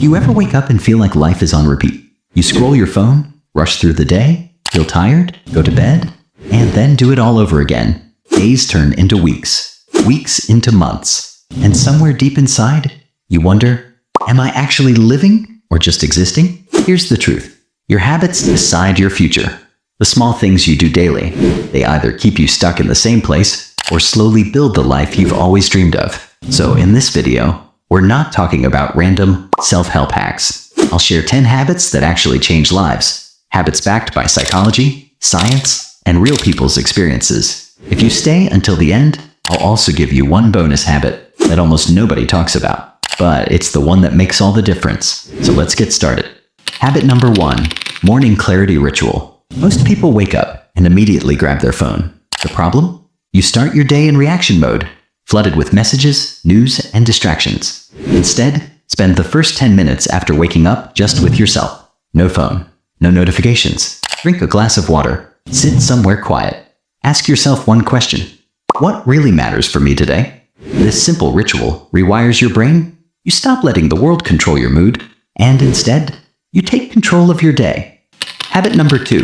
You ever wake up and feel like life is on repeat? You scroll your phone, rush through the day, feel tired, go to bed, and then do it all over again. Days turn into weeks, weeks into months, and somewhere deep inside, you wonder, am I actually living or just existing? Here's the truth. Your habits decide your future. The small things you do daily, they either keep you stuck in the same place or slowly build the life you've always dreamed of. So in this video, we're not talking about random self-help hacks. I'll share 10 habits that actually change lives. Habits backed by psychology, science, and real people's experiences. If you stay until the end, I'll also give you one bonus habit that almost nobody talks about. But it's the one that makes all the difference. So let's get started. Habit number 1, morning clarity ritual. Most people wake up and immediately grab their phone. The problem? You start your day in reaction mode, flooded with messages, news, and distractions. Instead, spend the first 10 minutes after waking up just with yourself. No phone, no notifications. Drink a glass of water. Sit somewhere quiet. Ask yourself one question. What really matters for me today? This simple ritual rewires your brain. You stop letting the world control your mood, and instead, you take control of your day. Habit number 2,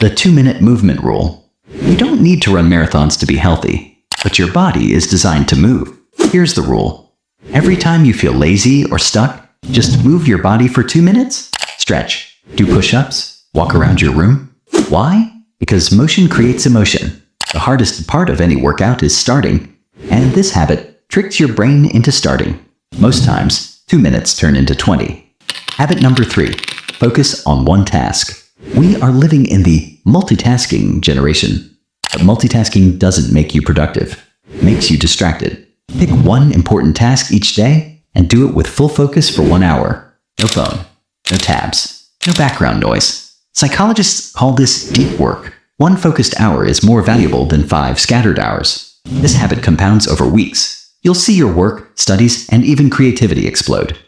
the 2-minute movement rule. You don't need to run marathons to be healthy, but your body is designed to move. Here's the rule. Every time you feel lazy or stuck, just move your body for 2 minutes. Stretch, do push-ups, walk around your room. Why? Because motion creates emotion. The hardest part of any workout is starting, and this habit tricks your brain into starting. Most times, 2 minutes turn into 20. Habit number 3, focus on one task. We are living in the multitasking generation. But multitasking doesn't make you productive. It makes you distracted. Pick one important task each day and do it with full focus for 1 hour. No phone, no tabs, no background noise. Psychologists call this deep work. 1 focused hour is more valuable than 5 scattered hours. This habit compounds over weeks. You'll see your work, studies, and even creativity explode.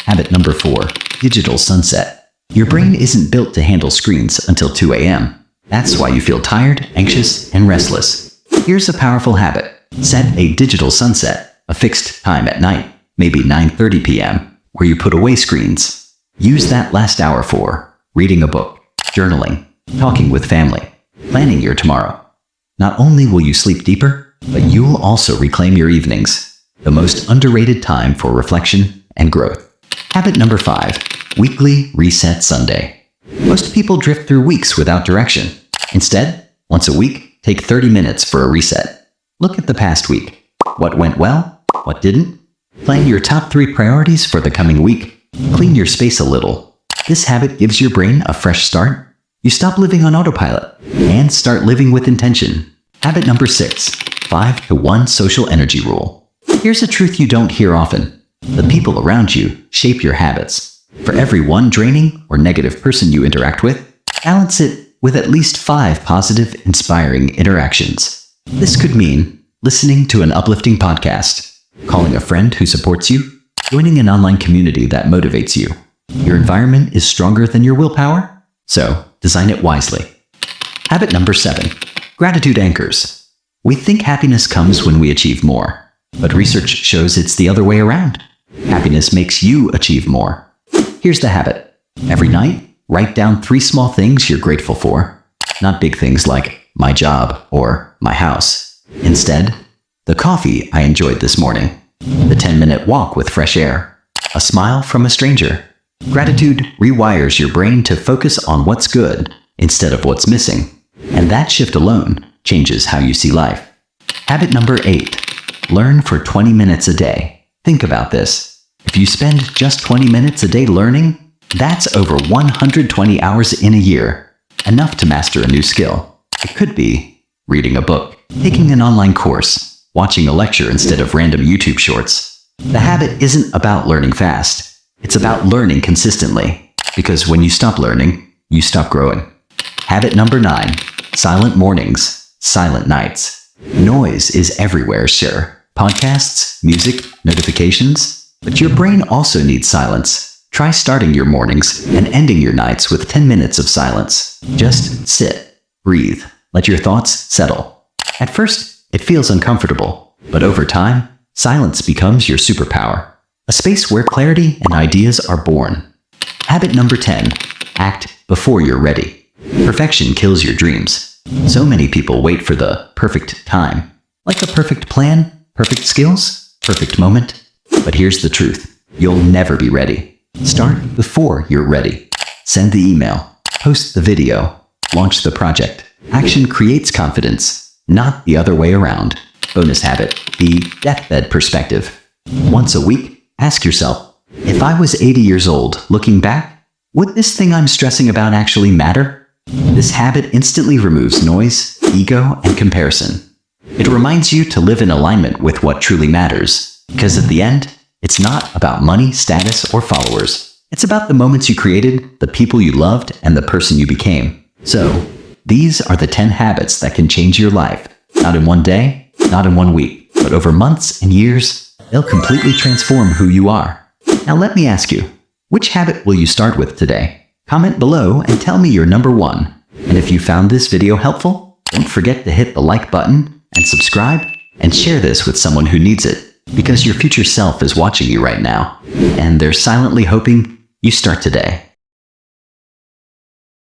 Habit number 4, digital sunset. Your brain isn't built to handle screens until 2 a.m. That's why you feel tired, anxious, and restless. Here's a powerful habit. Set a digital sunset, a fixed time at night, maybe 9:30 p.m., where you put away screens. Use that last hour for reading a book, journaling, talking with family, planning your tomorrow. Not only will you sleep deeper, but you'll also reclaim your evenings, the most underrated time for reflection and growth. Habit number 5, weekly reset Sunday. Most people drift through weeks without direction. Instead, once a week, take 30 minutes for a reset. Look at the past week. What went well? What didn't? Plan your top 3 priorities for the coming week. Clean your space a little. This habit gives your brain a fresh start. You stop living on autopilot and start living with intention. Habit number 6, 5-to-1 social energy rule. Here's a truth you don't hear often. The people around you shape your habits. For every one draining or negative person you interact with, balance it with at least 5 positive, inspiring interactions. This could mean listening to an uplifting podcast, calling a friend who supports you, joining an online community that motivates you. Your environment is stronger than your willpower, so design it wisely. Habit number 7, gratitude anchors. We think happiness comes when we achieve more, but research shows it's the other way around. Happiness makes you achieve more. Here's the habit. Every night, write down 3 small things you're grateful for. Not big things like my job or my house. Instead, the coffee I enjoyed this morning, the 10-minute walk with fresh air, a smile from a stranger. Gratitude rewires your brain to focus on what's good instead of what's missing. And that shift alone changes how you see life. Habit number 8, learn for 20 minutes a day. Think about this. If you spend just 20 minutes a day learning, that's over 120 hours in a year. Enough to master a new skill. It could be reading a book, taking an online course, watching a lecture instead of random YouTube shorts. The habit isn't about learning fast. It's about learning consistently. Because when you stop learning, you stop growing. Habit number 9, silent mornings, silent nights. Noise is everywhere, sure. Podcasts, music, notifications. But your brain also needs silence. Try starting your mornings and ending your nights with 10 minutes of silence. Just sit, breathe, let your thoughts settle. At first, it feels uncomfortable, but over time, silence becomes your superpower. a space where clarity and ideas are born. Habit number 10. Act before you're ready. Perfection kills your dreams. So many people wait for the perfect time. Like a perfect plan, perfect skills, perfect moment. But here's the truth. You'll never be ready. Start before you're ready. Send the email. Post the video. Launch the project. Action creates confidence, not the other way around. Bonus habit, the deathbed perspective. Once a week, ask yourself, if I was 80 years old, looking back, would this thing I'm stressing about actually matter? This habit instantly removes noise, ego, and comparison. It reminds you to live in alignment with what truly matters. Because at the end, it's not about money, status, or followers. It's about the moments you created, the people you loved, and the person you became. So, these are the 10 habits that can change your life. Not in one day, not in 1 week, but over months and years, they'll completely transform who you are. Now let me ask you, which habit will you start with today? Comment below and tell me your number 1. And if you found this video helpful, don't forget to hit the like button and subscribe and share this with someone who needs it, because your future self is watching you right now, and they're silently hoping you start today.